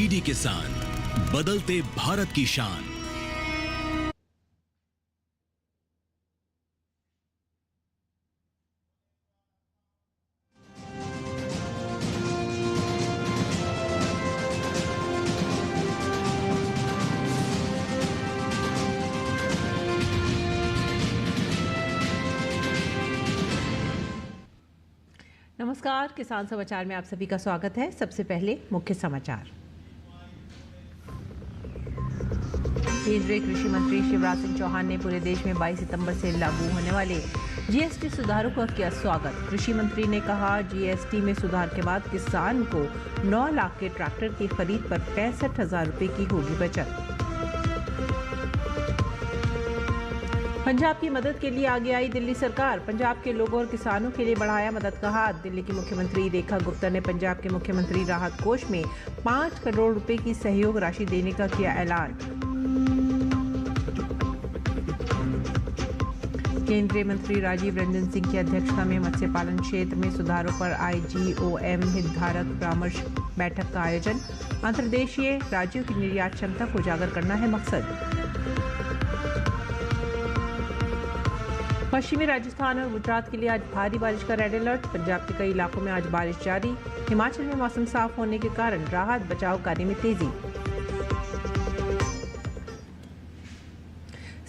DD किसान, बदलते भारत की शान। नमस्कार, किसान समाचार में आप सभी का स्वागत है। सबसे पहले मुख्य समाचार। केंद्रीय कृषि मंत्री शिवराज सिंह चौहान ने पूरे देश में 22 सितंबर से लागू होने वाले जीएसटी सुधारों का किया स्वागत। कृषि मंत्री ने कहा, जीएसटी में सुधार के बाद किसान को 9 लाख के ट्रैक्टर की खरीद पर 65,000 रुपए की होगी बचत। पंजाब की मदद के लिए आगे आई दिल्ली सरकार। पंजाब के लोगों और किसानों के लिए बढ़ाया मदद का हाथ। दिल्ली की मुख्यमंत्री रेखा गुप्ता ने पंजाब के मुख्यमंत्री राहत कोष में 5 करोड़ रुपए की सहयोग राशि देने का किया ऐलान। केंद्रीय मंत्री राजीव रंजन सिंह की अध्यक्षता में मत्स्य पालन क्षेत्र में सुधारों पर IGOM हितधारक परामर्श बैठक का आयोजन। अंतर्देशीय राज्यों की निर्यात क्षमता को उजागर करना है मकसद। पश्चिमी राजस्थान और गुजरात के लिए आज भारी बारिश का रेड अलर्ट। पंजाब के कई इलाकों में आज बारिश जारी। हिमाचल में मौसम साफ होने के कारण राहत बचाव कार्य में तेजी।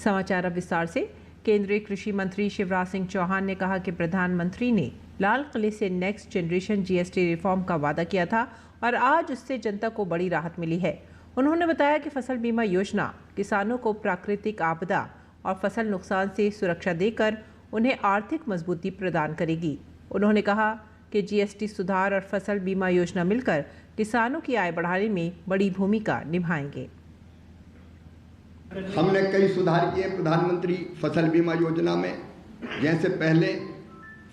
समाचार अब विस्तार से। केंद्रीय कृषि मंत्री शिवराज सिंह चौहान ने कहा कि प्रधानमंत्री ने लाल किले से नेक्स्ट जनरेशन जीएसटी रिफॉर्म का वादा किया था और आज उससे जनता को बड़ी राहत मिली है। उन्होंने बताया कि फसल बीमा योजना किसानों को प्राकृतिक आपदा और फसल नुकसान से सुरक्षा देकर उन्हें आर्थिक मजबूती प्रदान करेगी। उन्होंने कहा कि जीएसटी सुधार और फसल बीमा योजना मिलकर किसानों की आय बढ़ाने में बड़ी भूमिका निभाएंगे। हमने कई सुधार किए प्रधानमंत्री फसल बीमा योजना में। जैसे पहले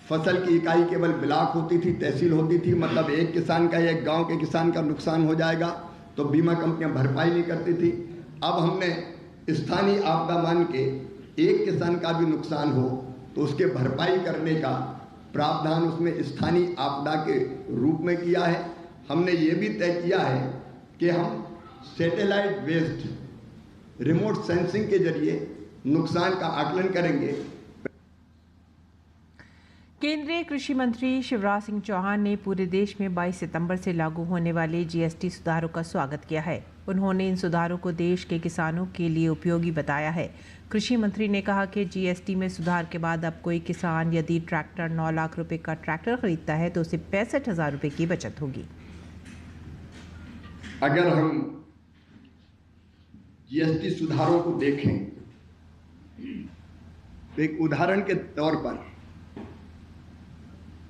फसल की इकाई केवल ब्लॉक होती थी, तहसील होती थी, मतलब एक किसान का या एक गांव के किसान का नुकसान हो जाएगा तो बीमा कंपनियां भरपाई नहीं करती थी। अब हमने स्थानीय आपदा मान के एक किसान का भी नुकसान हो तो उसके भरपाई करने का प्रावधान उसमें स्थानीय आपदा के रूप में किया है। हमने ये भी तय किया है कि हम सैटेलाइट बेस्ड रिमोट सेंसिंग के जरिए नुकसान का आकलन करेंगे। केंद्रीय कृषि मंत्री शिवराज सिंह चौहान ने पूरे देश में 22 सितंबर से लागू होने वाले जीएसटी सुधारों का स्वागत किया है। उन्होंने इन सुधारों को देश के किसानों के लिए उपयोगी बताया है। कृषि मंत्री ने कहा कि जीएसटी में सुधार के बाद अब कोई किसान यदि ट्रैक्टर 9 लाख रुपए का ट्रैक्टर खरीदता है तो उसे 65,000 रुपए की बचत होगी। अगर हम जीएसटी सुधारों को देखें तो एक उदाहरण के तौर पर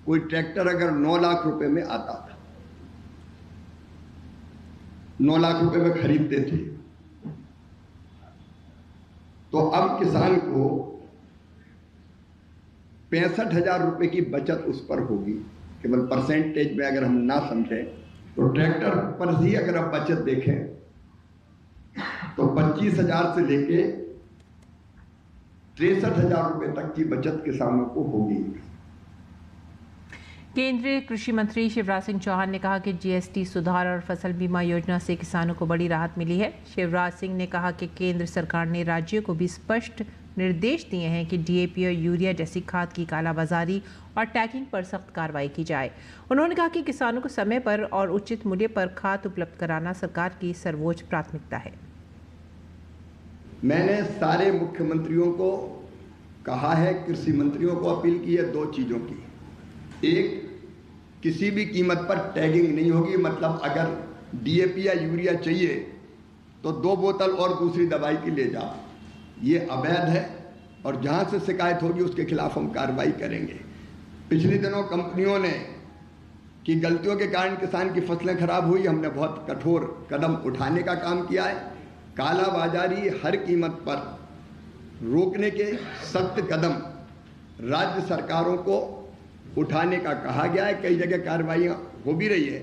कोई ट्रैक्टर अगर 9 लाख रुपए में आता था, 9 लाख रुपए में खरीदते थे, तो अब किसान को 65,000 रुपए की बचत उस पर होगी। केवल परसेंटेज में अगर हम ना समझें तो ट्रैक्टर पर ही अगर आप बचत देखें तो 25,000 से लेके 63,000 रुपए तक की बचत किसानों को होगी। केंद्रीय कृषि मंत्री शिवराज सिंह चौहान ने कहा कि जीएसटी सुधार और फसल बीमा योजना से किसानों को बड़ी राहत मिली है। शिवराज सिंह ने कहा कि केंद्र सरकार ने राज्यों को भी स्पष्ट निर्देश दिए हैं कि डीएपी और यूरिया जैसी खाद की कालाबाजारी और टैगिंग पर सख्त कार्रवाई की जाए। उन्होंने कहा कि किसानों को समय पर और उचित मूल्य पर खाद उपलब्ध कराना सरकार की सर्वोच्च प्राथमिकता है। मैंने सारे मुख्यमंत्रियों को कहा है, कृषि मंत्रियों को अपील की है 2 चीज़ों की। एक, किसी भी कीमत पर टैगिंग नहीं होगी, मतलब अगर डीएपी या यूरिया चाहिए तो 2 बोतल और दूसरी दवाई की ले जाओ, ये अवैध है और जहां से शिकायत होगी उसके खिलाफ हम कार्रवाई करेंगे। पिछले दिनों कंपनियों ने की गलतियों के कारण किसान की फसलें खराब हुई, हमने बहुत कठोर कदम उठाने का काम किया है। कालाबाजारी हर कीमत पर रोकने के सख्त कदम राज्य सरकारों को उठाने का कहा गया है। कई जगह कार्रवाइयां हो भी रही है।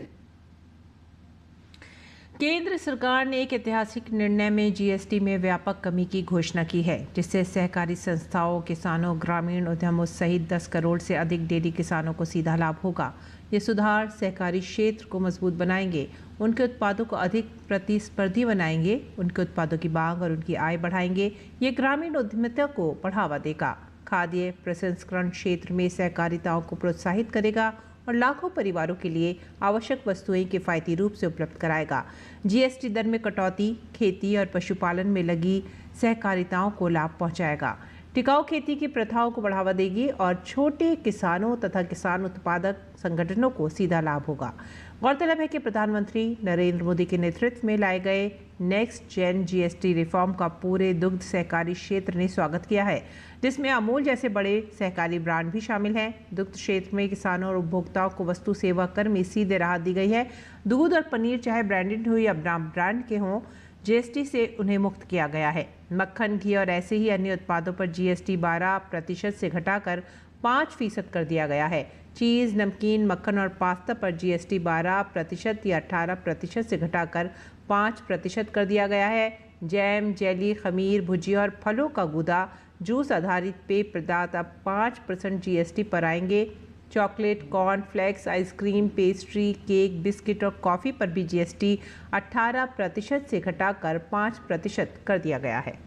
केंद्र सरकार ने एक ऐतिहासिक निर्णय में जीएसटी में व्यापक कमी की घोषणा की है, जिससे सहकारी संस्थाओं, किसानों, ग्रामीण उद्यमों सहित 10 करोड़ से अधिक डेयरी किसानों को सीधा लाभ होगा। ये सुधार सहकारी क्षेत्र को मजबूत बनाएंगे, उनके उत्पादों को अधिक प्रतिस्पर्धी बनाएंगे, उनके उत्पादों की मांग और उनकी आय बढ़ाएंगे। ये ग्रामीण उद्यमिता को बढ़ावा देगा, खाद्य प्रसंस्करण क्षेत्र में सहकारिताओं को प्रोत्साहित करेगा और लाखों परिवारों के लिए आवश्यक वस्तुएं किफ़ायती रूप से उपलब्ध कराएगा। जीएसटी दर में कटौती खेती और पशुपालन में लगी सहकारिताओं को लाभ पहुंचाएगा, टिकाऊ खेती की प्रथाओं को बढ़ावा देगी और छोटे किसानों तथा किसान उत्पादक संगठनों को सीधा लाभ होगा। गौरतलब है कि प्रधानमंत्री नरेंद्र मोदी के नेतृत्व में लाए गए नेक्स्ट जेन जीएसटी रिफॉर्म का पूरे दुग्ध सहकारी क्षेत्र ने स्वागत किया है, जिसमें अमूल जैसे बड़े सहकारी ब्रांड भी शामिल हैं। दुग्ध क्षेत्र में किसानों और उपभोक्ताओं को वस्तु सेवा कर में सीधे राहत दी गई है। दूध और पनीर चाहे ब्रांडेड हो या ब्रांड के हों, जीएसटी से उन्हें मुक्त किया गया है। मक्खन, घी और ऐसे ही अन्य उत्पादों पर जीएसटी 12% से घटाकर 5% कर दिया गया है। चीज़, नमकीन, मक्खन और पास्ता पर जीएसटी 12% या 18% से घटाकर 5% कर दिया गया है। जैम, जेली, खमीर, भुजिया और फलों का गूदा, जूस आधारित पेय पदार्थ अब 5% जीएसटी पर आएंगे। Chocolate, corn flakes, ice cream, pastry, cake, biscuit और कॉफ़ी पर भी जीएसटी 18% से घटाकर 5% कर दिया गया है।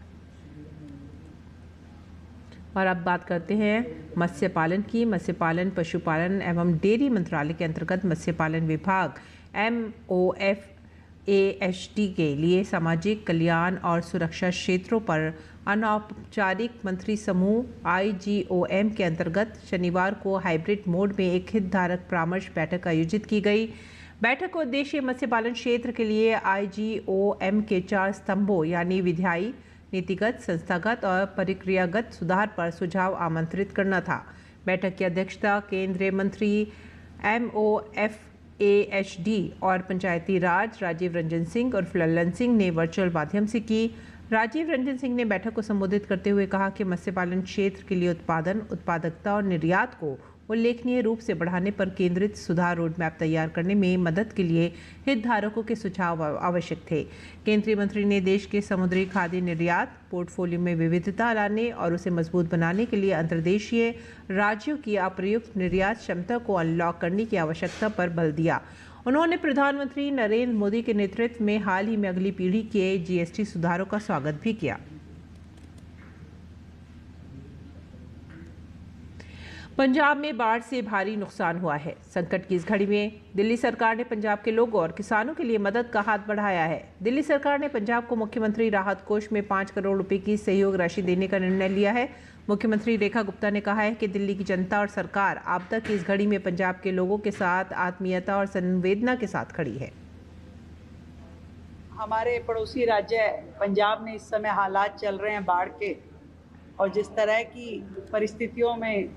और अब बात करते हैं मत्स्य पालन की। मत्स्य पालन, पशुपालन एवं डेयरी मंत्रालय के अंतर्गत मत्स्य पालन विभाग MOFAHD के लिए सामाजिक कल्याण और सुरक्षा क्षेत्रों पर अनौपचारिक मंत्री समूह IGOM के अंतर्गत शनिवार को हाइब्रिड मोड में एक हितधारक परामर्श बैठक आयोजित की गई। बैठक का उद्देश्य मत्स्य पालन क्षेत्र के लिए IGOM के 4 स्तंभों यानी विधायी, नीतिगत, संस्थागत और प्रक्रियागत सुधार पर सुझाव आमंत्रित करना था। बैठक की अध्यक्षता केंद्रीय मंत्री MOFAHD और पंचायती राज राजीव रंजन सिंह और लल्लन सिंह ने वर्चुअल माध्यम से की। राजीव रंजन सिंह ने बैठक को संबोधित करते हुए कहा कि मत्स्य पालन क्षेत्र के लिए उत्पादन, उत्पादकता और निर्यात को उल्लेखनीय रूप से बढ़ाने पर केंद्रित सुधार रोड मैप तैयार करने में मदद के लिए हितधारकों के सुझाव आवश्यक थे। केंद्रीय मंत्री ने देश के समुद्री खाद्य निर्यात पोर्टफोलियो में विविधता लाने और उसे मजबूत बनाने के लिए अंतर्देशीय राज्यों की अप्रयुक्त निर्यात क्षमता को अनलॉक करने की आवश्यकता पर बल दिया। उन्होंने प्रधानमंत्री नरेंद्र मोदी के नेतृत्व में हाल ही में अगली पीढ़ी के जीएसटी सुधारों का स्वागत भी किया। पंजाब में बाढ़ से भारी नुकसान हुआ है। संकट की इस घड़ी में दिल्ली सरकार ने पंजाब के लोगों और किसानों के लिए मदद का हाथ बढ़ाया है। दिल्ली सरकार ने पंजाब को मुख्यमंत्री राहत कोष में 5 करोड़ रुपए की सहयोग राशि देने का निर्णय लिया है। मुख्यमंत्री रेखा गुप्ता ने कहा है कि दिल्ली की जनता और सरकार आपदा की इस घड़ी में पंजाब के लोगों के साथ आत्मीयता और संवेदना के साथ खड़ी है। हमारे पड़ोसी राज्य पंजाब में इस समय हालात चल रहे हैं बाढ़ के, और जिस तरह की परिस्थितियों में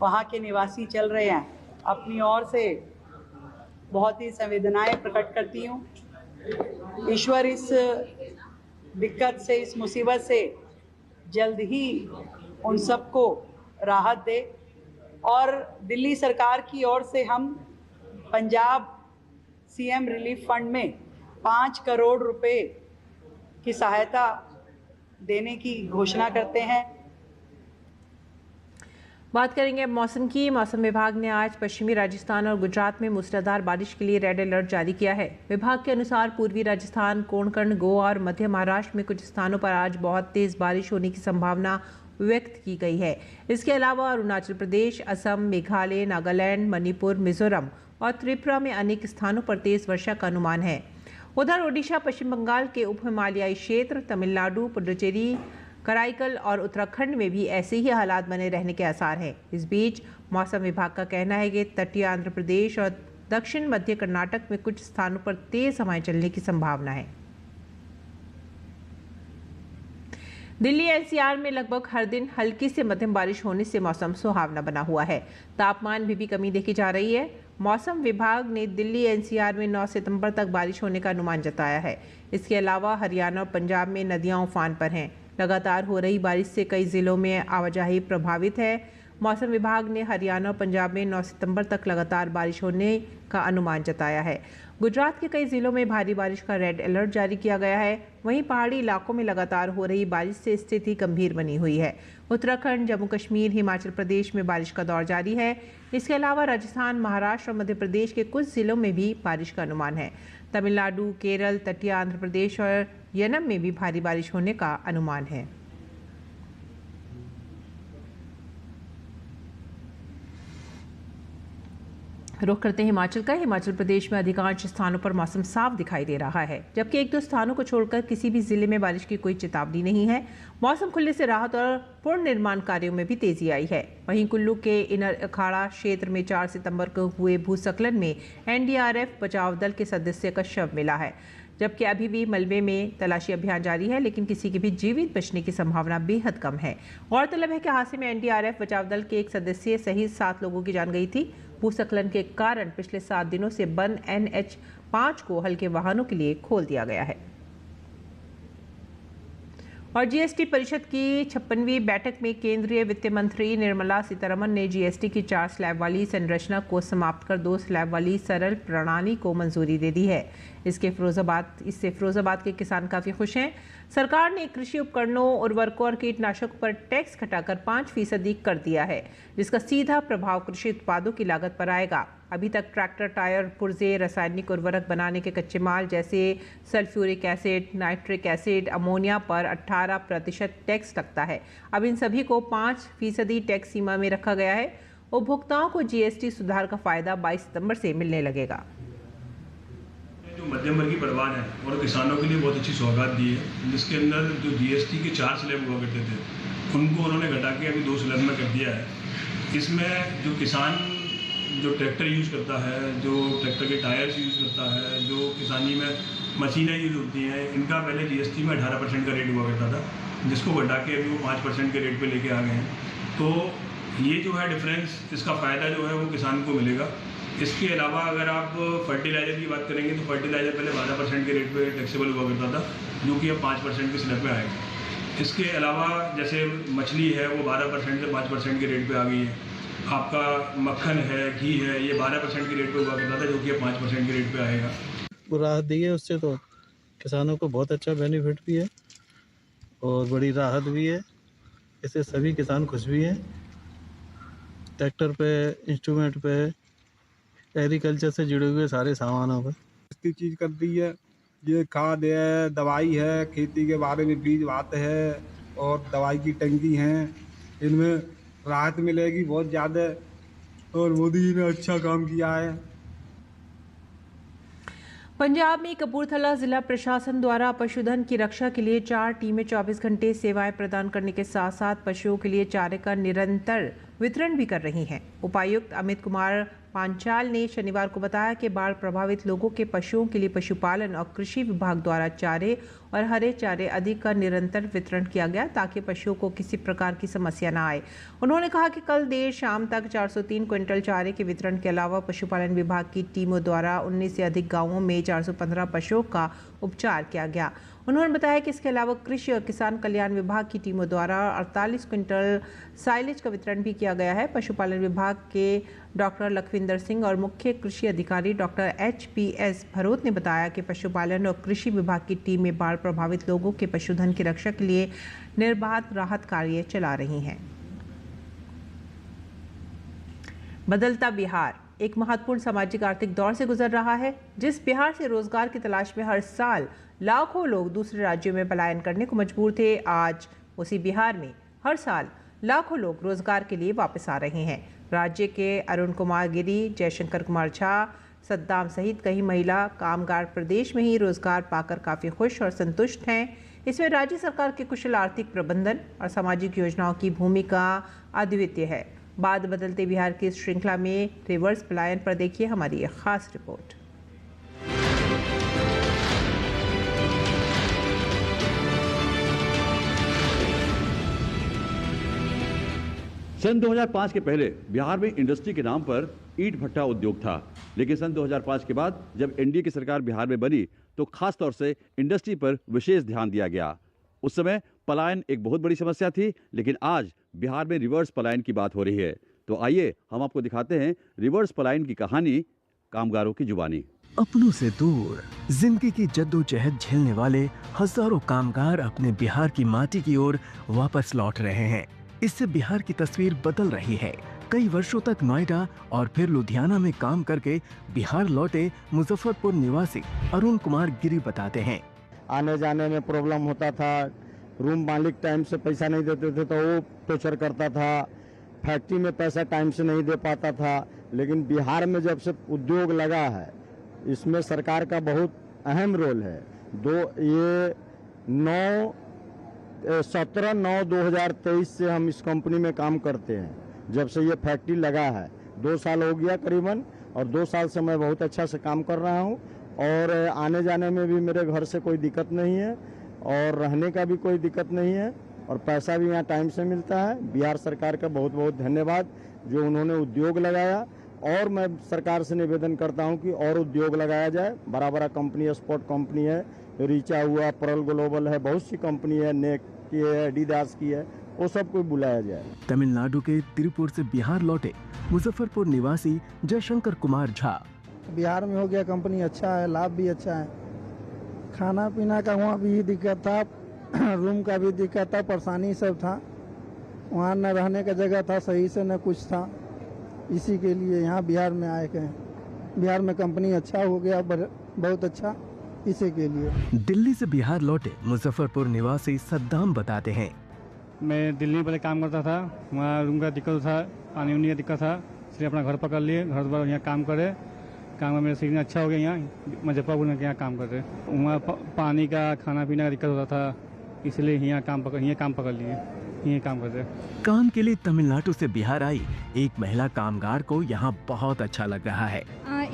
वहाँ के निवासी चल रहे हैं, अपनी ओर से बहुत ही संवेदनाएं प्रकट करती हूँ। ईश्वर इस दिक्कत से, इस मुसीबत से जल्द ही उन सबको राहत दे। और दिल्ली सरकार की ओर से हम पंजाब CM रिलीफ फंड में 5 करोड़ रुपए की सहायता देने की घोषणा करते हैं। बात करेंगे अब मौसम की। मौसम विभाग ने आज पश्चिमी राजस्थान और गुजरात में मूसलाधार बारिश के लिए रेड अलर्ट जारी किया है। विभाग के अनुसार पूर्वी राजस्थान, कोंकण, गोवा और मध्य महाराष्ट्र में कुछ स्थानों पर आज बहुत तेज बारिश होने की संभावना व्यक्त की गई है। इसके अलावा अरुणाचल प्रदेश, असम, मेघालय, नागालैंड, मणिपुर, मिजोरम और त्रिपुरा में अनेक स्थानों पर तेज वर्षा का अनुमान है। उधर ओडिशा, पश्चिम बंगाल के उप हिमालयी क्षेत्र, तमिलनाडु, पुडुचेरी, कराईकल और उत्तराखंड में भी ऐसे ही हालात बने रहने के आसार हैं। इस बीच मौसम विभाग का कहना है कि तटीय आंध्र प्रदेश और दक्षिण मध्य कर्नाटक में कुछ स्थानों पर तेज हवाएं चलने की संभावना है। दिल्ली NCR में लगभग हर दिन हल्की से मध्यम बारिश होने से मौसम सुहावना बना हुआ है। तापमान में भी कमी देखी जा रही है। मौसम विभाग ने दिल्ली NCR में 9 सितंबर तक बारिश होने का अनुमान जताया है। इसके अलावा हरियाणा और पंजाब में नदियां उफान पर हैं। लगातार हो रही बारिश से कई जिलों में आवाजाही प्रभावित है। मौसम विभाग ने हरियाणा और पंजाब में 9 सितंबर तक लगातार बारिश होने का अनुमान जताया है। गुजरात के कई जिलों में भारी बारिश का रेड अलर्ट जारी किया गया है। वहीं पहाड़ी इलाकों में लगातार हो रही बारिश से स्थिति गंभीर बनी हुई है। उत्तराखंड, जम्मू कश्मीर, हिमाचल प्रदेश में बारिश का दौर जारी है। इसके अलावा राजस्थान, महाराष्ट्र और मध्य प्रदेश के कुछ जिलों में भी बारिश का अनुमान है। तमिलनाडु, केरल, तटीय आंध्र प्रदेश और यनम में भी भारी बारिश होने का अनुमान है। रुख करते हैं हिमाचल का। हिमाचल प्रदेश में अधिकांश स्थानों पर मौसम साफ दिखाई दे रहा है, जबकि एक दो स्थानों को छोड़कर किसी भी जिले में बारिश की कोई चेतावनी नहीं है। मौसम खुलने से राहत और पुनर्निर्माण कार्यों में भी तेजी आई है। वहीं कुल्लू के इनर अखाड़ा क्षेत्र में 4 सितंबर को हुए भूस्खलन में एनडीआरएफ बचाव दल के सदस्य का शव मिला है, जबकि अभी भी मलबे में तलाशी अभियान जारी है, लेकिन किसी के भी जीवित बचने की संभावना बेहद कम है। गौरतलब है कि हादसे में एनडीआरएफ बचाव दल के एक सदस्य सहित 7 लोगों की जान गई थी। भूस्खलन के कारण पिछले 7 दिनों से बंद NH5 को हल्के वाहनों के लिए खोल दिया गया है। और जीएसटी परिषद की 56वीं बैठक में केंद्रीय वित्त मंत्री निर्मला सीतारमण ने जीएसटी की 4 स्लैब वाली संरचना को समाप्त कर 2 स्लैब वाली सरल प्रणाली को मंजूरी दे दी है। इससे फिरोजाबाद के किसान काफ़ी खुश हैं। सरकार ने कृषि उपकरणों, उर्वरकों और कीटनाशकों पर टैक्स घटाकर 5% कर दिया है, जिसका सीधा प्रभाव कृषि उत्पादों की लागत पर आएगा। अभी तक ट्रैक्टर, टायर, पुर्जे, रासायनिक उर्वरक बनाने के कच्चे माल जैसे sulphuric acid, nitric acid, ammonia पर 18% टैक्स लगता है। अब इन सभी को 5% टैक्स सीमा में रखा गया है। उपभोक्ताओं को जीएसटी सुधार का फायदा 22 सितंबर से मिलने लगेगा। जो मध्यम वर्गीय परिवार है और किसानों के लिए बहुत अच्छी सौगात दी है, जिसके अंदर जो जीएसटी के 4 स्लैब हुआ करते थे उनको उन्होंने घटा के अभी 2 स्लैब में कर दिया है। इसमें जो किसान जो ट्रैक्टर यूज़ करता है, जो ट्रैक्टर के टायर्स यूज़ करता है, जो किसानी में मशीनें यूज़ होती हैं, इनका पहले जीएसटी में 18% का रेट हुआ करता था, जिसको घटा के अभी वो 5% के रेट पे लेके आ गए हैं। तो ये जो है डिफरेंस, इसका फ़ायदा जो है वो किसान को मिलेगा। इसके अलावा अगर आप फर्टिलाइज़र की बात करेंगे तो फर्टिलाइज़र पहले 12% के रेट पे टैक्सेबल हुआ करता था, जो कि अब 5% के स्लैब पे आएगा। इसके अलावा जैसे मछली है वो 12% से 5% के रेट पे आ गई है। आपका मक्खन है, घी है, ये 12% के रेट पे हुआ करता था, जो कि अब 5% के रेट पे आएगा। राहत दी है, उससे तो किसानों को बहुत अच्छा बेनिफिट भी है और बड़ी राहत भी है। इससे सभी किसान खुश भी हैं। ट्रैक्टर पे, इंस्ट्रूमेंट पे, एग्रीकल्चर से जुड़े हुए सारे सामानों पर इसकी चीज़ कर दी है। ये खाद है, दवाई है, खेती के बारे में बीज बात है और दवाई की टंकी हैं, इनमें राहत मिलेगी बहुत ज़्यादा और मोदी जी ने अच्छा काम किया है। पंजाब में कपूरथला जिला प्रशासन द्वारा पशुधन की रक्षा के लिए 4 टीमें 24 घंटे सेवाएं प्रदान करने के साथ साथ पशुओं के लिए चारे का निरंतर वितरण भी कर रही हैं। उपायुक्त अमित कुमार पांचाल ने शनिवार को बताया कि बाढ़ प्रभावित लोगों के पशुओं के लिए पशुपालन और कृषि विभाग द्वारा चारे और हरे चारे आदि का निरंतर वितरण किया गया, ताकि पशुओं को किसी प्रकार की समस्या न आए। उन्होंने कहा कि कल देर शाम तक 403 क्विंटल चारे के वितरण के अलावा पशुपालन विभाग की टीमों द्वारा 19 से अधिक गाँवों में 415 पशुओं का उपचार किया गया। उन्होंने बताया कि इसके अलावा कृषि और किसान कल्याण विभाग की टीमों द्वारा 48 क्विंटल साइलेज का वितरण भी किया गया है। पशुपालन विभाग के डॉक्टर लखविंदर सिंह और मुख्य कृषि अधिकारी डॉक्टर HPS भरोत ने बताया कि पशुपालन और कृषि विभाग की टीमें बाढ़ प्रभावित लोगों के पशुधन की रक्षा के लिए निर्बाध राहत कार्य चला रही हैं। बदलता बिहार एक महत्वपूर्ण सामाजिक आर्थिक दौर से गुजर रहा है, जिस बिहार से रोजगार की तलाश में हर साल लाखों लोग दूसरे राज्यों में पलायन करने को मजबूर थे, आज उसी बिहार में हर साल लाखों लोग रोजगार के लिए वापस आ रहे हैं। राज्य के अरुण कुमार गिरी, जयशंकर कुमार झा, सद्दाम सहित कई महिला कामगार प्रदेश में ही रोजगार पाकर काफ़ी खुश और संतुष्ट हैं। इसमें राज्य सरकार के कुशल आर्थिक प्रबंधन और सामाजिक योजनाओं की भूमिका अद्वितीय है। बाद बदलते बिहार की इस श्रृंखला में रिवर्स पलायन पर देखिए हमारी एक खास रिपोर्ट। सन 2005 के पहले बिहार में इंडस्ट्री के नाम पर ईंट भट्टा उद्योग था, लेकिन सन 2005 के बाद जब एनडीए की सरकार बिहार में बनी तो खास तौर से इंडस्ट्री पर विशेष ध्यान दिया गया। उस समय पलायन एक बहुत बड़ी समस्या थी, लेकिन आज बिहार में रिवर्स पलायन की बात हो रही है। तो आइए हम आपको दिखाते हैं रिवर्स पलायन की कहानी कामगारों की जुबानी। अपनों से दूर जिंदगी की जद्दोजहद झेलने वाले हजारों कामगार अपने बिहार की माटी की ओर वापस लौट रहे हैं। इससे बिहार की तस्वीर बदल रही है। कई वर्षों तक नोएडा और फिर लुधियाना में काम करके बिहार लौटे मुजफ्फरपुर निवासी अरुण कुमार गिरी बताते हैं, आने जाने में प्रॉब्लम होता था, रूम मालिक टाइम से पैसा नहीं देते थे तो वो टॉर्चर करता था, फैक्ट्री में पैसा टाइम से नहीं दे पाता था। लेकिन बिहार में जब से उद्योग लगा है, इसमें सरकार का बहुत अहम रोल है। 17/9/2023 से हम इस कंपनी में काम करते हैं। जब से ये फैक्ट्री लगा है 2 साल हो गया करीबन, और 2 साल से मैं बहुत अच्छा से काम कर रहा हूँ और आने जाने में भी मेरे घर से कोई दिक्कत नहीं है और रहने का भी कोई दिक्कत नहीं है और पैसा भी यहाँ टाइम से मिलता है। बिहार सरकार का बहुत बहुत धन्यवाद जो उन्होंने उद्योग लगाया, और मैं सरकार से निवेदन करता हूँ कि और उद्योग लगाया जाए। बड़ा बड़ा कंपनी, स्पोर्ट कंपनी है, रीचा हुआ, परल ग्लोबल है, बहुत सी कंपनी है, नेक की है, एडिडास की है, वो सबको बुलाया जाए। तमिलनाडु के तिरुपुर से बिहार लौटे मुजफ्फरपुर निवासी जयशंकर कुमार झा, बिहार में हो गया, कंपनी अच्छा है, लाभ भी अच्छा है, खाना पीना का वहाँ भी दिक्कत था, रूम का भी दिक्कत था, परेशानी सब था, वहाँ न रहने का जगह था सही से न कुछ था, इसी के लिए यहाँ बिहार में आए गए। बिहार में कंपनी अच्छा हो गया, बहुत अच्छा, इसी के लिए। दिल्ली से बिहार लौटे मुजफ्फरपुर निवासी सद्दाम बताते हैं, मैं दिल्ली में पहले काम करता था, वहाँ रूम का दिक्कत था, पानी उनी का दिक्कत था, इसलिए अपना घर पकड़ लिए, घर पर यहाँ काम करे, काम में मेरा सीखना अच्छा हो गया। यहाँ मुजफ्फरपुर में यहाँ काम करते, वहाँ पानी का, खाना पीने का दिक्कत होता था, इसलिए यहाँ काम पकड़ लिए, यही काम करते। काम के लिए तमिलनाडु से बिहार आई एक महिला कामगार को यहाँ बहुत अच्छा लग रहा है।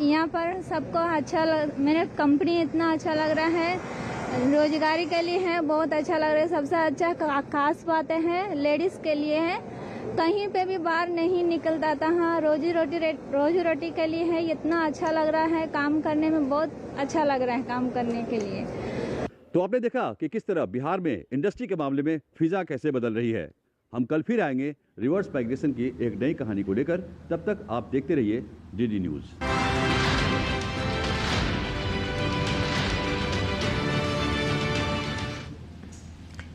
यहाँ पर सबको अच्छा मेरा कंपनी इतना अच्छा लग रहा है, रोजगारी के लिए है, बहुत अच्छा लग रहा है। सबसे अच्छा खास बातें हैं लेडीज के लिए है, कहीं पे भी बाहर नहीं निकलता था, हाँ रोजी रोटी के लिए है। इतना अच्छा लग रहा है, काम करने में बहुत अच्छा लग रहा है काम करने के लिए। तो आपने देखा कि किस तरह बिहार में इंडस्ट्री के मामले में फिजा कैसे बदल रही है। हम कल फिर आएंगे रिवर्स माइग्रेशन की एक नई कहानी को लेकर। तब तक आप देखते रहिए डीडी न्यूज।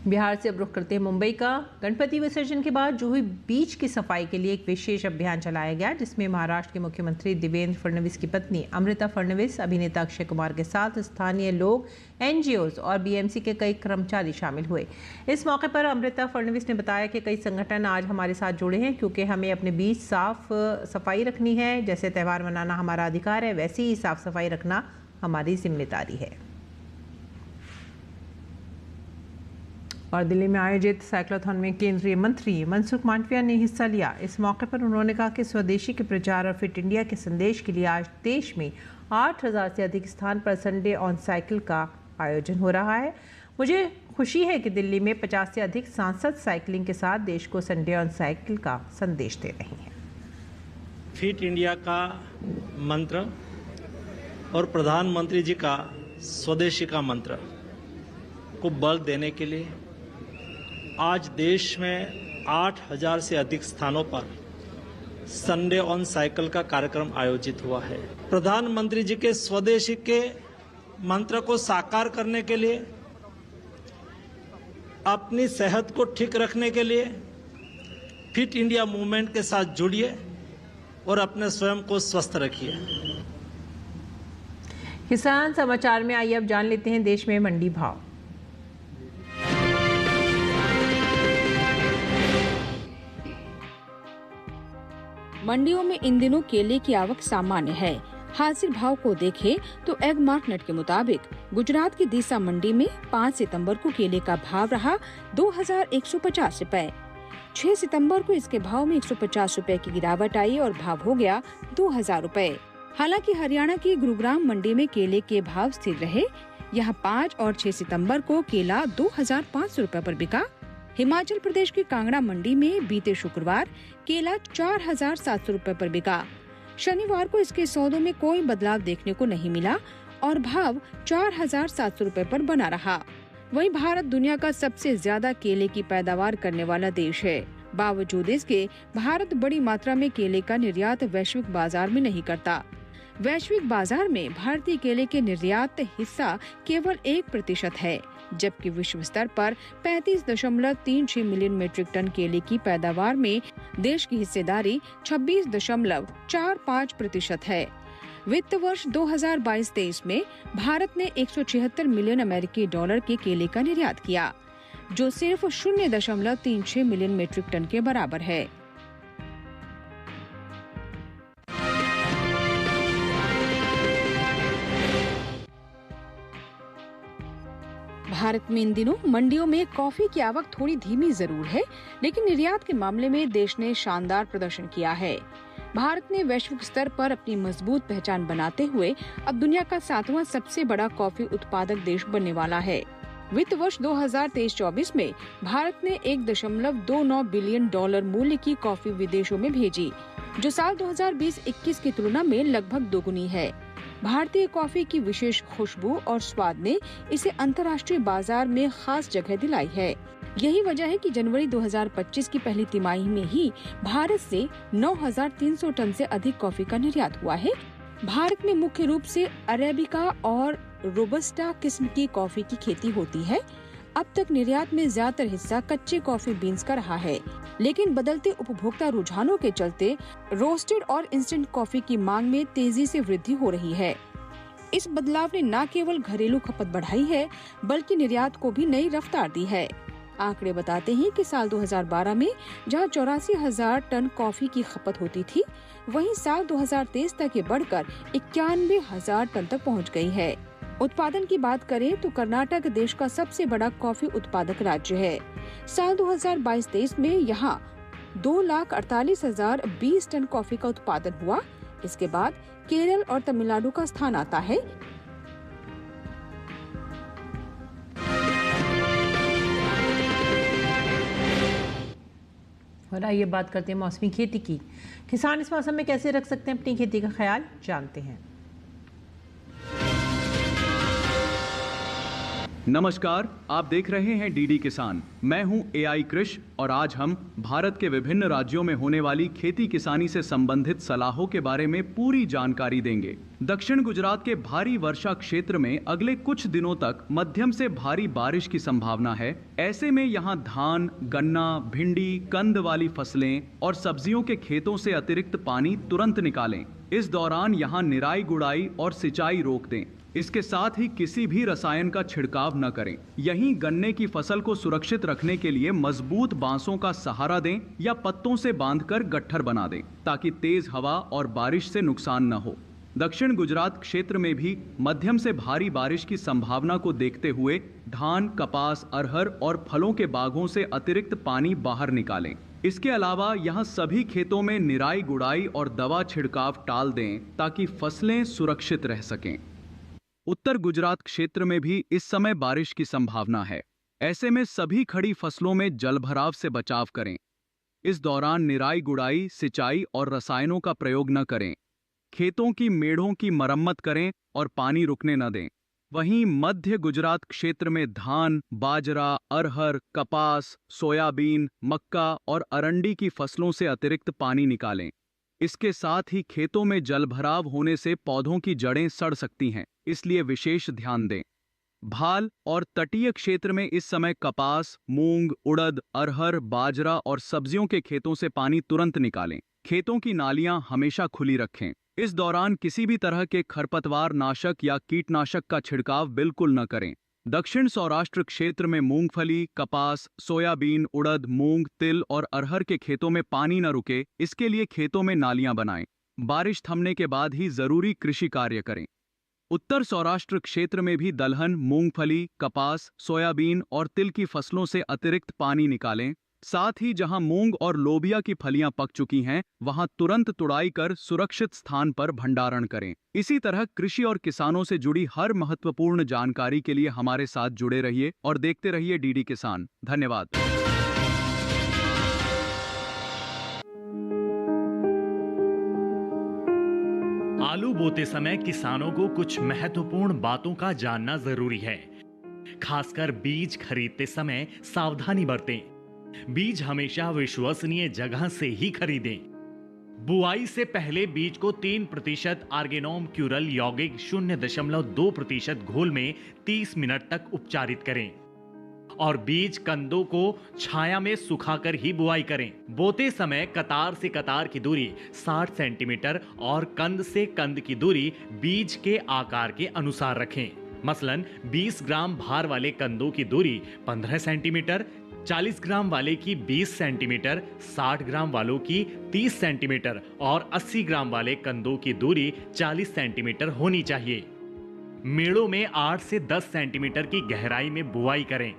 बिहार से अब रुख करते हैं मुंबई का। गणपति विसर्जन के बाद जूही बीच की सफाई के लिए एक विशेष अभियान चलाया गया, जिसमें महाराष्ट्र के मुख्यमंत्री देवेंद्र फडणवीस की पत्नी अमृता फडणवीस, अभिनेता अक्षय कुमार के साथ स्थानीय लोग, एनजीओज और बीएमसी के कई कर्मचारी शामिल हुए। इस मौके पर अमृता फडणवीस ने बताया कि कई संगठन आज हमारे साथ जुड़े हैं, क्योंकि हमें अपने बीच साफ सफाई रखनी है। जैसे त्यौहार मनाना हमारा अधिकार है, वैसे ही साफ सफाई रखना हमारी जिम्मेदारी है। और दिल्ली में आयोजित साइक्लोथॉन में केंद्रीय मंत्री मनसुख मांडविया ने हिस्सा लिया। इस मौके पर उन्होंने कहा कि स्वदेशी के प्रचार और फिट इंडिया के संदेश के लिए आज देश में 8000 से अधिक स्थान पर संडे ऑन साइकिल का आयोजन हो रहा है। मुझे खुशी है कि दिल्ली में 50 से अधिक सांसद साइकिलिंग के साथ देश को संडे ऑन साइकिल का संदेश दे रहे हैं। फिट इंडिया का मंत्र और प्रधानमंत्री जी का स्वदेशी का मंत्र को बल देने के लिए आज देश में 8000 से अधिक स्थानों पर संडे ऑन साइकिल का कार्यक्रम आयोजित हुआ है। प्रधानमंत्री जी के स्वदेशी के मंत्र को साकार करने के लिए, अपनी सेहत को ठीक रखने के लिए फिट इंडिया मूवमेंट के साथ जुड़िए और अपने स्वयं को स्वस्थ रखिए। किसान समाचार में आइए अब जान लेते हैं देश में मंडी भाव। मंडियों में इन दिनों केले की आवक सामान्य है। हाजिर भाव को देखें तो एग मार्केट के मुताबिक गुजरात की दीसा मंडी में 5 सितंबर को केले का भाव रहा 2150 रुपए। 6 सितंबर को इसके भाव में 150 रुपए की गिरावट आई और भाव हो गया 2000 रुपए। हालांकि हरियाणा की गुरुग्राम मंडी में केले के भाव स्थिर रहे। यहाँ 5 और 6 सितंबर को केला 2500 रुपए पर बिका। हिमाचल प्रदेश की कांगड़ा मंडी में बीते शुक्रवार केला 4700 रुपए पर बिका। शनिवार को इसके सौदों में कोई बदलाव देखने को नहीं मिला और भाव 4700 रुपए पर बना रहा। वहीं भारत दुनिया का सबसे ज्यादा केले की पैदावार करने वाला देश है। बावजूद इसके भारत बड़ी मात्रा में केले का निर्यात वैश्विक बाजार में नहीं करता। वैश्विक बाजार में भारतीय केले के निर्यात हिस्सा केवल 1% है, जबकि विश्व स्तर पर 35.36 मिलियन मीट्रिक टन केले की पैदावार में देश की हिस्सेदारी 26.45% है। वित्त वर्ष 2022-23 में भारत ने 176 मिलियन अमेरिकी डॉलर के केले का निर्यात किया, जो सिर्फ 0.36 मिलियन मीट्रिक टन के बराबर है। भारत में इन दिनों मंडियों में कॉफी की आवक थोड़ी धीमी जरूर है, लेकिन निर्यात के मामले में देश ने शानदार प्रदर्शन किया है। भारत ने वैश्विक स्तर पर अपनी मजबूत पहचान बनाते हुए अब दुनिया का 7वां सबसे बड़ा कॉफी उत्पादक देश बनने वाला है। वित्त वर्ष 2023-24 में भारत ने 1.29 बिलियन डॉलर मूल्य की कॉफी विदेशों में भेजी, जो साल 2020-21 की तुलना में लगभग दोगुनी है। भारतीय कॉफी की विशेष खुशबू और स्वाद ने इसे अंतर्राष्ट्रीय बाजार में खास जगह दिलाई है। यही वजह है कि जनवरी 2025 की पहली तिमाही में ही भारत से 9,300 टन से अधिक कॉफी का निर्यात हुआ है। भारत में मुख्य रूप से अरेबिका और रोबस्टा किस्म की कॉफी की खेती होती है। अब तक निर्यात में ज्यादातर हिस्सा कच्चे कॉफी बीन्स का रहा है, लेकिन बदलते उपभोक्ता रुझानों के चलते रोस्टेड और इंस्टेंट कॉफी की मांग में तेजी से वृद्धि हो रही है। इस बदलाव ने न केवल घरेलू खपत बढ़ाई है, बल्कि निर्यात को भी नई रफ्तार दी है। आंकड़े बताते हैं कि साल 2012 में जहां 84,000 टन कॉफी की खपत होती थी, वहीं साल 2023 तक ये बढ़कर 91,000 टन तक पहुंच गई है। उत्पादन की बात करें तो कर्नाटक देश का सबसे बड़ा कॉफी उत्पादक राज्य है। साल 2022-23 में यहाँ 2,48,020 टन कॉफी का उत्पादन हुआ। इसके बाद केरल और तमिलनाडु का स्थान आता है। और आइए बात करते हैं मौसमी खेती की। किसान इस मौसम में कैसे रख सकते हैं अपनी खेती का ख्याल, जानते हैं। नमस्कार, आप देख रहे हैं डीडी किसान। मैं हूं एआई कृष और आज हम भारत के विभिन्न राज्यों में होने वाली खेती किसानी से संबंधित सलाहों के बारे में पूरी जानकारी देंगे। दक्षिण गुजरात के भारी वर्षा क्षेत्र में अगले कुछ दिनों तक मध्यम से भारी बारिश की संभावना है। ऐसे में यहां धान, गन्ना, भिंडी, कंद वाली फसलें और सब्जियों के खेतों से अतिरिक्त पानी तुरंत निकालें। इस दौरान यहां निराई गुड़ाई और सिंचाई रोक दें। इसके साथ ही किसी भी रसायन का छिड़काव न करें। यहीं गन्ने की फसल को सुरक्षित रखने के लिए मजबूत बांसों का सहारा दें या पत्तों से बांधकर गट्ठर बना दें, ताकि तेज हवा और बारिश से नुकसान न हो। दक्षिण गुजरात क्षेत्र में भी मध्यम से भारी बारिश की संभावना को देखते हुए धान, कपास, अरहर और फलों के बागों से अतिरिक्त पानी बाहर निकालें। इसके अलावा यहाँ सभी खेतों में निराई गुड़ाई और दवा छिड़काव टाल दें, ताकि फसलें सुरक्षित रह सकें। उत्तर गुजरात क्षेत्र में भी इस समय बारिश की संभावना है। ऐसे में सभी खड़ी फसलों में जलभराव से बचाव करें। इस दौरान निराई गुड़ाई, सिंचाई और रसायनों का प्रयोग न करें। खेतों की मेढ़ों की मरम्मत करें और पानी रुकने न दें। वहीं मध्य गुजरात क्षेत्र में धान, बाजरा, अरहर, कपास, सोयाबीन, मक्का और अरंडी की फसलों से अतिरिक्त पानी निकालें। इसके साथ ही खेतों में जलभराव होने से पौधों की जड़ें सड़ सकती हैं, इसलिए विशेष ध्यान दें। भाल और तटीय क्षेत्र में इस समय कपास, मूंग, उड़द, अरहर, बाजरा और सब्जियों के खेतों से पानी तुरंत निकालें। खेतों की नालियां हमेशा खुली रखें। इस दौरान किसी भी तरह के खरपतवार नाशक या कीटनाशक का छिड़काव बिल्कुल न करें। दक्षिण सौराष्ट्र क्षेत्र में मूंगफली, कपास, सोयाबीन, उड़द, मूंग, तिल और अरहर के खेतों में पानी न रुके, इसके लिए खेतों में नालियां बनाएं। बारिश थमने के बाद ही जरूरी कृषि कार्य करें। उत्तर सौराष्ट्र क्षेत्र में भी दलहन, मूंगफली, कपास, सोयाबीन और तिल की फसलों से अतिरिक्त पानी निकालें। साथ ही जहां मूंग और लोबिया की फलियां पक चुकी हैं, वहां तुरंत तुड़ाई कर सुरक्षित स्थान पर भंडारण करें। इसी तरह कृषि और किसानों से जुड़ी हर महत्वपूर्ण जानकारी के लिए हमारे साथ जुड़े रहिए और देखते रहिए डीडी किसान। धन्यवाद। आलू बोते समय किसानों को कुछ महत्वपूर्ण बातों का जानना जरूरी है। खासकर बीज खरीदते समय सावधानी बरतें। बीज हमेशा विश्वसनीय जगह से ही खरीदें। बुआई से पहले बीज को 3% आर्गेनोम क्यूरल यौगिक 0.2% घोल में 30 मिनट तक उपचारित करें और बीज कंदों को छाया में सुखाकर ही बुआई करें। बोते समय कतार से कतार की दूरी 60 सेंटीमीटर और कंद से कंद की दूरी बीज के आकार के अनुसार रखें। मसलन 20 ग्राम भार वाले कंदों की दूरी 15 सेंटीमीटर, 40 ग्राम वाले की 20 सेंटीमीटर, 60 ग्राम वालों की 30 सेंटीमीटर और 80 ग्राम वाले कंदों की दूरी 40 सेंटीमीटर होनी चाहिए। मेड़ों में 8 से 10 सेंटीमीटर की गहराई में बुआई करें।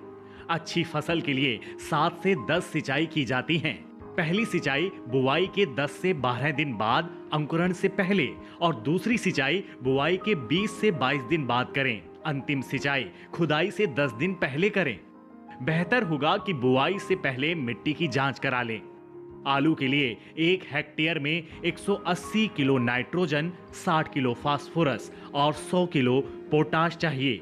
अच्छी फसल के लिए 7 से 10 सिंचाई की जाती हैं। पहली सिंचाई बुआई के 10 से 12 दिन बाद अंकुरण से पहले और दूसरी सिंचाई बुआई के 20 से 22 दिन बाद करें। अंतिम सिंचाई खुदाई से 10 दिन पहले करें। बेहतर होगा कि बुआई से पहले मिट्टी की जांच करा लें। आलू के लिए 1 हेक्टेयर में 180 किलो नाइट्रोजन, 60 किलो फास्फोरस और 100 किलो पोटाश चाहिए।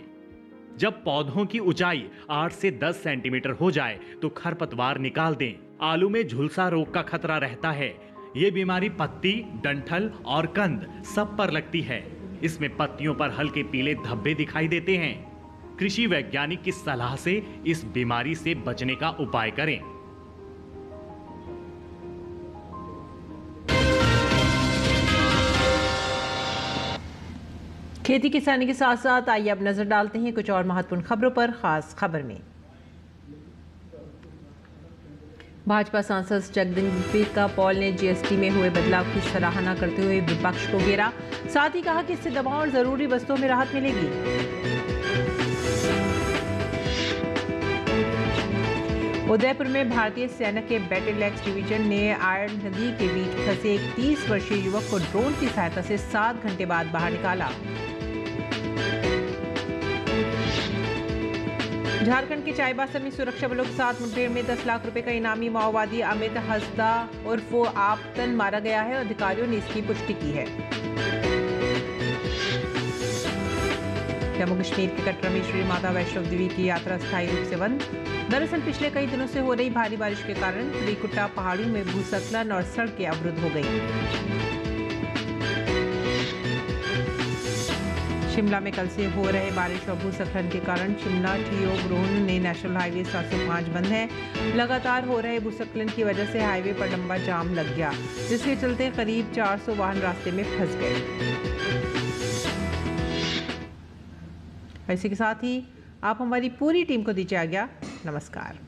जब पौधों की ऊंचाई 8 से 10 सेंटीमीटर हो जाए तो खरपतवार निकाल दें। आलू में झुलसा रोग का खतरा रहता है। ये बीमारी पत्ती, डंठल और कंद सब पर लगती है। इसमें पत्तियों पर हल्के पीले धब्बे दिखाई देते हैं। कृषि वैज्ञानिक की सलाह से इस बीमारी से बचने का उपाय करें। खेती किसानी के साथ साथ आइए अब नजर डालते हैं कुछ और महत्वपूर्ण खबरों पर। खास खबर में भाजपा सांसद जगदम्बिका पॉल ने जीएसटी में हुए बदलाव की सराहना करते हुए विपक्ष को घेरा। साथ ही कहा कि इससे दवाओं और जरूरी वस्तुओं में राहत मिलेगी। उदयपुर में भारतीय सेना के बैटल एक्स डिवीजन ने आयरन नदी के बीच फंसे एक 30 वर्षीय युवक को ड्रोन की सहायता से 7 घंटे बाद बाहर निकाला। झारखंड के चाईबासा में सुरक्षा बलों के साथ मुठभेड़ में 10 लाख रुपए का इनामी माओवादी अमित हंसदा उर्फ आपतन मारा गया है। अधिकारियों ने इसकी पुष्टि की है। जम्मू कश्मीर के कटरा में श्री माता वैष्णो देवी की यात्रा स्थायी रूप से बंद। दरअसल पिछले कई दिनों से हो रही भारी बारिश के कारण त्रिकुटा पहाड़ियों में भूस्खलन और सड़कें अवरुद्ध हो गई। शिमला में कल से हो रहे बारिश और भूस्खलन के कारण Shimla TO Rohan national highway 705 बंद है। लगातार हो रहे भूस्खलन की वजह से हाईवे पर लंबा जाम लग गया, जिसके चलते करीब 400 वाहन रास्ते में फंस गए। इसी के साथ ही आप हमारी पूरी टीम को दीजिए आज्ञा। नमस्कार।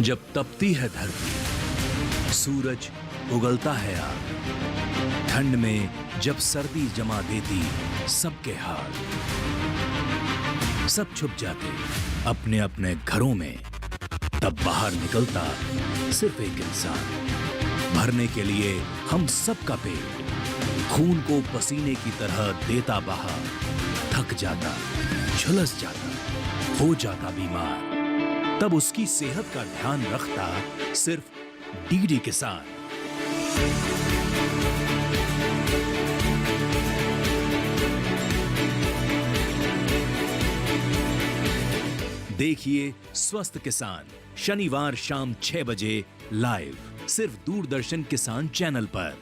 जब तपती है धरती, सूरज उगलता है आग, ठंड में जब सर्दी जमा देती सबके हाल, सब छुप जाते अपने अपने घरों में, तब बाहर निकलता सिर्फ एक इंसान, भरने के लिए हम सबका पेट, खून को पसीने की तरह देता बहा, थक जाता, झुलस जाता, हो जाता बीमार, तब उसकी सेहत का ध्यान रखता सिर्फ डीडी किसान। देखिए स्वस्थ किसान शनिवार शाम 6 बजे लाइव सिर्फ दूरदर्शन किसान चैनल पर।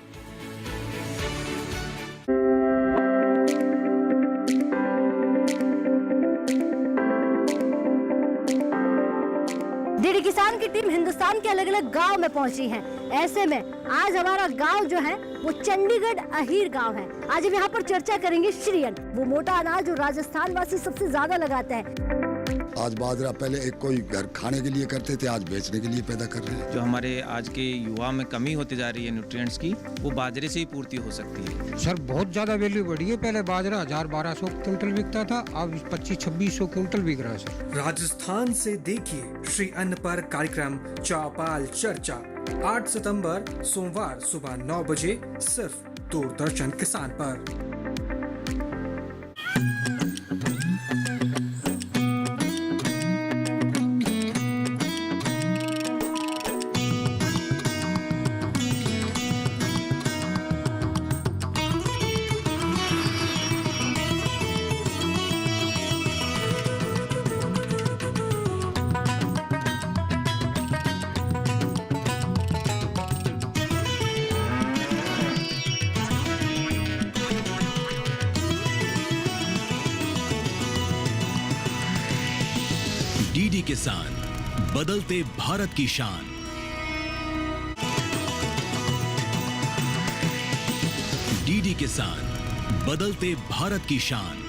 डीडी किसान की टीम हिंदुस्तान के अलग अलग गांव में पहुंची है। ऐसे में आज हमारा गांव जो है वो चंडीगढ़ अहीर गांव है। आज हम यहाँ पर चर्चा करेंगे श्रीअन्न, वो मोटा अनाज जो राजस्थान वासी सबसे ज्यादा लगाते हैं। आज बाजरा पहले एक कोई घर खाने के लिए करते थे, आज बेचने के लिए पैदा कर रहे हैं। जो हमारे आज के युवा में कमी होती जा रही है न्यूट्रिएंट्स की, वो बाजरे से ही पूर्ति हो सकती है। सर बहुत ज्यादा वैल्यू बढ़ी है। पहले बाजरा 1000-1200 क्विंटल बिकता था, अब 2500-2600 क्विंटल बिक रहा है सर। राजस्थान से देखिए श्री अन्न पर कार्यक्रम चौपाल चर्चा 8 सितंबर सोमवार सुबह 9 बजे सिर्फ दूरदर्शन किसान पर। डीडी किसान, बदलते भारत की शान। डीडी किसान, बदलते भारत की शान।